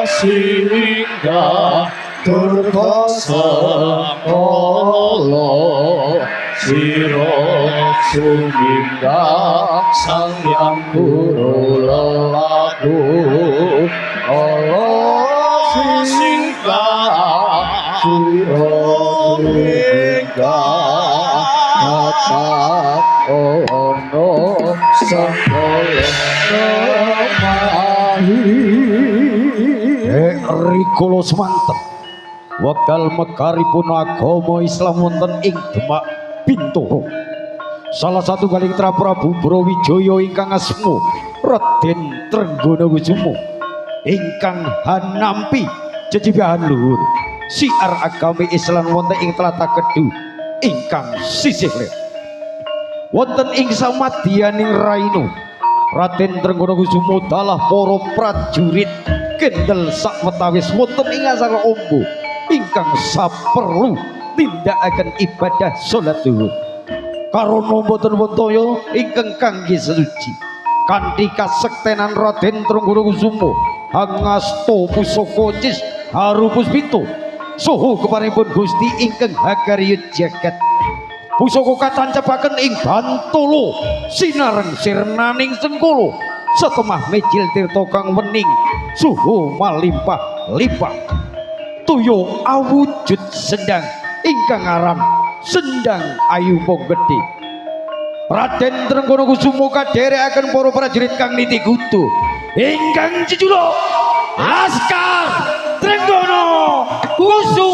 Singga durga sakala sira sumingga sang yang guru lelaku Allah singga sira sumingga matak ono sakala rikala semanten wekdal mekaripun agama Islam wonten ing Demak Bintoro. Salah satu kali Prabu Brawijaya ingkang asma Raden Trenggana Kusumo ingkang hanampi jejibahan luhur siar agami Islam wonten ing tlatah Kedu ingkang sisih lor. Wonten ing samadyaning raina Raden Trenggana Kusumo dalah para prajurit kendel sakwetawis wonten ing acara ombo ingkang saperlu tindakaken ibadah salat zuhur karana boten wonten ingkang kangge suci kanthi kasektenan Raden Trenggana Kusumo hangasta pusaka cis haru puspita saha keparipun Gusti ingkang hakarya jagat pusaka katancepaken ing Bantala sinareng sirnaning Sengkala setemah mejil tirta kang wening suhu malimpah-limpah tuyo awujud sendang ingkang aran Sendang Ayu Mong Gedhe. Raden Trenggana Kusumo kadherekaken para prajurit kang niti kudu ingkang jejuluk Laskar Trenggana Kusumo.